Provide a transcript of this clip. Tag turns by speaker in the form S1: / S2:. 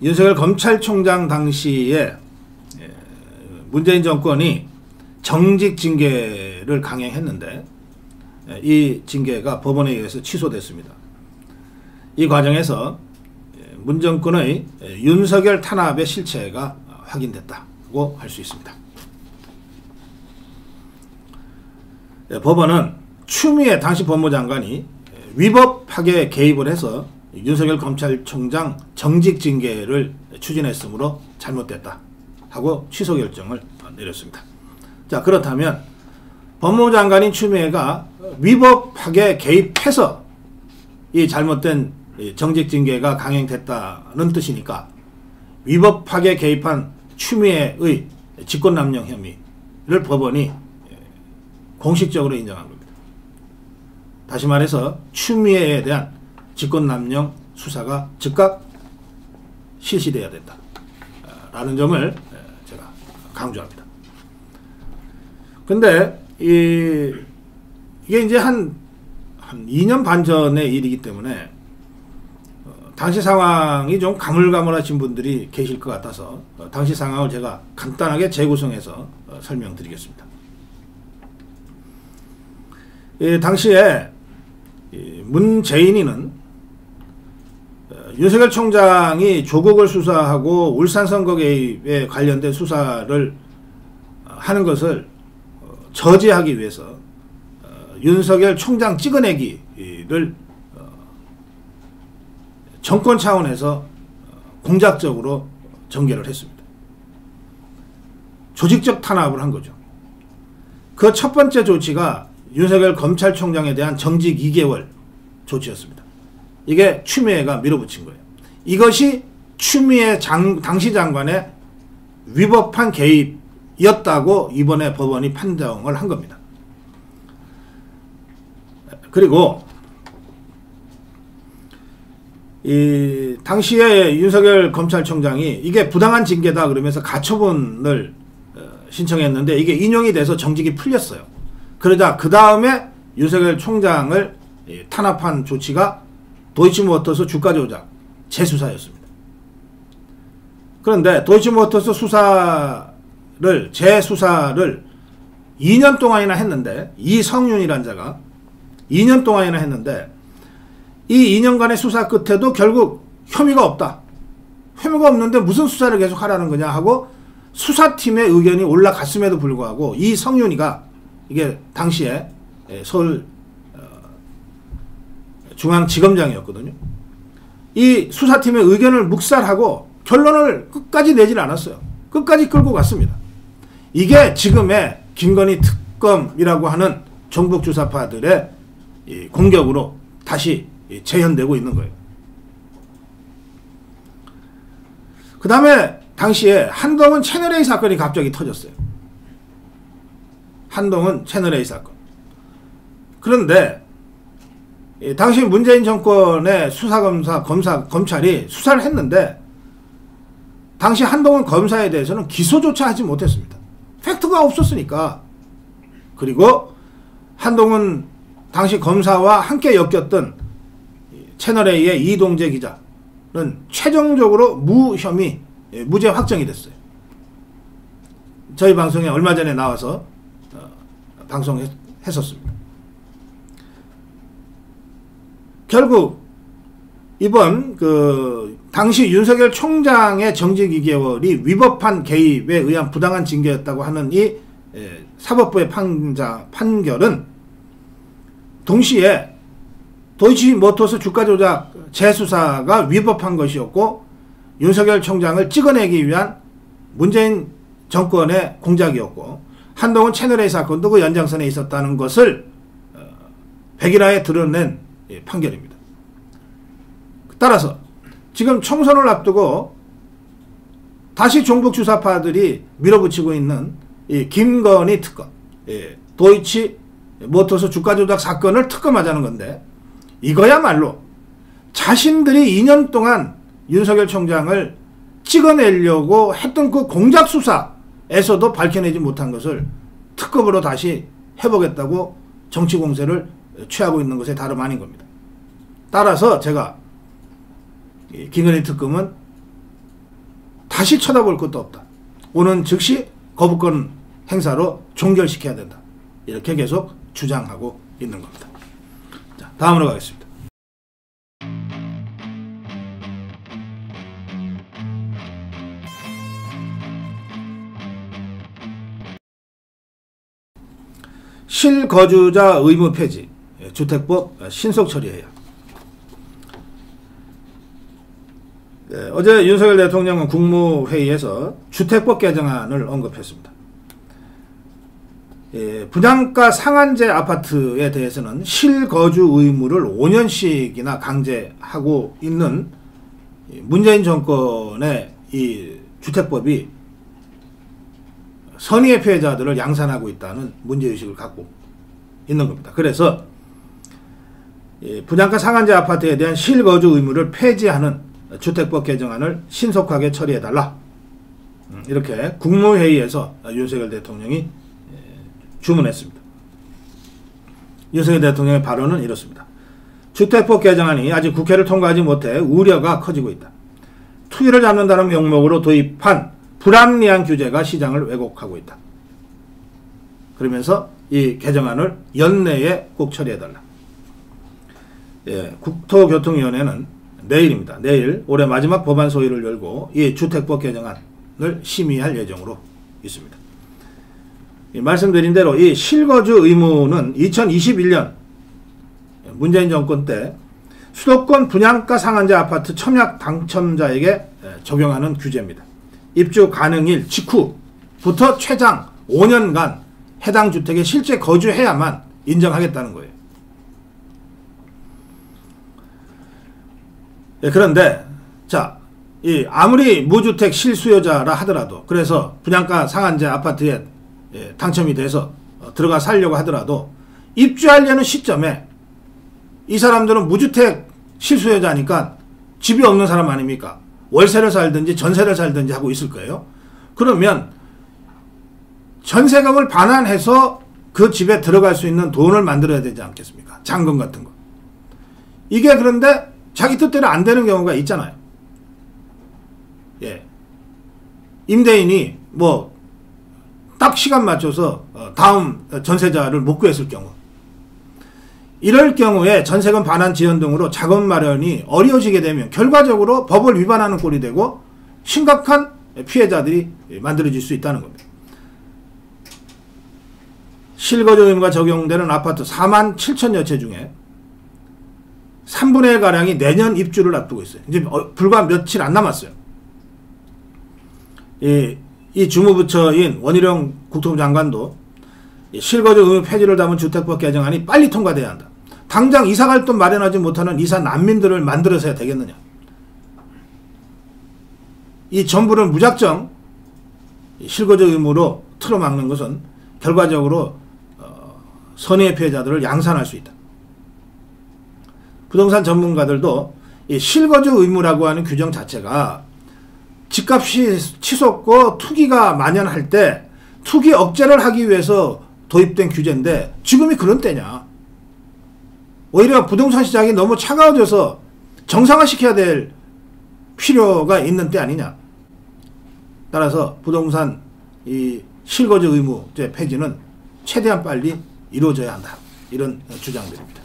S1: 윤석열 검찰총장 당시에 문재인 정권이 정직 징계를 강행했는데 이 징계가 법원에 의해서 취소됐습니다. 이 과정에서 문 정권의 윤석열 탄압의 실체가 확인됐다고 할 수 있습니다. 법원은 추미애 당시 법무장관이 위법하게 개입을 해서 윤석열 검찰총장 정직 징계를 추진했으므로 잘못됐다 하고 취소 결정을 내렸습니다. 자, 그렇다면 법무장관인 추미애가 위법하게 개입해서 이 잘못된 정직 징계가 강행됐다는 뜻이니까 위법하게 개입한 추미애의 직권남용 혐의를 법원이 공식적으로 인정한 겁니다. 다시 말해서 추미애에 대한 직권남용 수사가 즉각 실시돼야 된다 라는 점을 제가 강조합니다. 근데 이게 이제 한 2년 반 전의 일이기 때문에 당시 상황이 좀 가물가물하신 분들이 계실 것 같아서 당시 상황을 제가 간단하게 재구성해서 설명드리겠습니다. 당시에 문재인이는 윤석열 총장이 조국을 수사하고 울산 선거 개입에 관련된 수사를 하는 것을 저지하기 위해서 윤석열 총장 찍어내기를 정권 차원에서 공작적으로 전개를 했습니다. 조직적 탄압을 한 거죠. 그 첫 번째 조치가 윤석열 검찰총장에 대한 정직 2개월 조치였습니다. 이게 추미애가 밀어붙인 거예요. 이것이 추미애 당시 장관의 위법한 개입이었다고 이번에 법원이 판정을 한 겁니다. 그리고 이 당시에 윤석열 검찰총장이 이게 부당한 징계다 그러면서 가처분을 신청했는데 이게 인용이 돼서 정직이 풀렸어요. 그러자 그 다음에 윤석열 총장을 탄압한 조치가 도이치모터스 주가 조작 재수사였습니다. 그런데 도이치모터스 재수사를 2년 동안이나 했는데 이성윤이란 자가 2년 동안이나 했는데 이 2년간의 수사 끝에도 결국 혐의가 없다. 혐의가 없는데 무슨 수사를 계속 하라는 거냐 하고 수사팀의 의견이 올라갔음에도 불구하고 이성윤이가 이게 당시에 서울 중앙지검장이었거든요. 이 수사팀의 의견을 묵살하고 결론을 끝까지 내질 않았어요. 끝까지 끌고 갔습니다. 이게 지금의 김건희 특검이라고 하는 종북 주사파들의 공격으로 다시 재현되고 있는 거예요. 그 다음에 당시에 한동훈 채널A 사건이 갑자기 터졌어요. 한동훈 채널A 사건. 그런데 당시 문재인 정권의 검찰이 수사를 했는데 당시 한동훈 검사에 대해서는 기소조차 하지 못했습니다. 팩트가 없었으니까. 그리고 한동훈 당시 검사와 함께 엮였던 채널A의 이동재 기자는 최종적으로 무혐의, 무죄 확정이 됐어요. 저희 방송에 얼마 전에 나와서 방송했었습니다. 결국 이번 당시 윤석열 총장의 정직 2개월이 위법한 개입에 의한 부당한 징계였다고 하는 이 사법부의 판결은 동시에 도이치모터스 주가 조작 재수사가 위법한 것이었고 윤석열 총장을 찍어내기 위한 문재인 정권의 공작이었고 한동훈 채널A 사건도 그 연장선에 있었다는 것을 백일하에 드러낸 판결입니다. 따라서 지금 총선을 앞두고 다시 종북 주사파들이 밀어붙이고 있는 이 김건희 특검, 도이치모터스 주가 조작 사건을 특검하자는 건데 이거야말로 자신들이 2년 동안 윤석열 총장을 찍어내려고 했던 그 공작 수사에서도 밝혀내지 못한 것을 특검으로 다시 해보겠다고 정치 공세를 취하고 있는 것에 다름 아닌 겁니다. 따라서 제가 김건희 특검은 다시 쳐다볼 것도 없다. 오는 즉시 거부권 행사로 종결시켜야 된다. 이렇게 계속 주장하고 있는 겁니다. 자, 다음으로 가겠습니다. 실거주자 의무 폐지, 주택법 신속 처리해야. 어제 윤석열 대통령은 국무회의에서 주택법 개정안을 언급했습니다. 분양가 상한제 아파트에 대해서는 실거주 의무를 5년씩이나 강제하고 있는 문재인 정권의 이 주택법이 선의의 피해자들을 양산하고 있다는 문제의식을 갖고 있는 겁니다. 그래서 분양가 상한제 아파트에 대한 실거주 의무를 폐지하는 주택법 개정안을 신속하게 처리해달라. 이렇게 국무회의에서 윤석열 대통령이 주문했습니다. 윤석열 대통령의 발언은 이렇습니다. 주택법 개정안이 아직 국회를 통과하지 못해 우려가 커지고 있다. 투기를 잡는다는 명목으로 도입한 불합리한 규제가 시장을 왜곡하고 있다. 그러면서 이 개정안을 연내에 꼭 처리해달라. 국토교통위원회는 내일입니다. 내일 올해 마지막 법안 소위를 열고 이 주택법 개정안을 심의할 예정으로 있습니다. 말씀드린 대로 이 실거주 의무는 2021년 문재인 정권 때 수도권 분양가 상한제 아파트 청약 당첨자에게 적용하는 규제입니다. 입주 가능일 직후부터 최장 5년간 해당 주택에 실제 거주해야만 인정하겠다는 거예요. 그런데 자, 아무리 무주택 실수요자라 하더라도, 그래서 분양가 상한제 아파트에 당첨이 돼서 들어가 살려고 하더라도 입주하려는 시점에 이 사람들은 무주택 실수요자니까 집이 없는 사람 아닙니까? 월세를 살든지 전세를 살든지 하고 있을 거예요. 그러면 전세금을 반환해서 그 집에 들어갈 수 있는 돈을 만들어야 되지 않겠습니까? 잔금 같은 거. 이게 그런데 자기 뜻대로 안 되는 경우가 있잖아요. 예. 임대인이 뭐 딱 시간 맞춰서 다음 전세자를 못 구했을 경우, 이럴 경우에 전세금 반환 지연 등으로 자금 마련이 어려워지게 되면 결과적으로 법을 위반하는 꼴이 되고 심각한 피해자들이 만들어질 수 있다는 겁니다. 실거주 의무가 적용되는 아파트 4만 7천여 채 중에 3분의 1가량이 내년 입주를 앞두고 있어요. 이제 불과 며칠 안 남았어요. 이 주무부처인 원희룡 국토부 장관도 실거주 의무 폐지를 담은 주택법 개정안이 빨리 통과돼야 한다. 당장 이사갈 돈 마련하지 못하는 이사 난민들을 만들어서야 되겠느냐. 이 정부를 무작정 실거주 의무로 틀어막는 것은 결과적으로 선의의 피해자들을 양산할 수 있다. 부동산 전문가들도 이 실거주 의무라고 하는 규정 자체가 집값이 치솟고 투기가 만연할 때 투기 억제를 하기 위해서 도입된 규제인데 지금이 그런 때냐. 오히려 부동산 시장이 너무 차가워져서 정상화시켜야 될 필요가 있는 때 아니냐. 따라서 부동산 이 실거주 의무제 폐지는 최대한 빨리 이루어져야 한다. 이런 주장들입니다.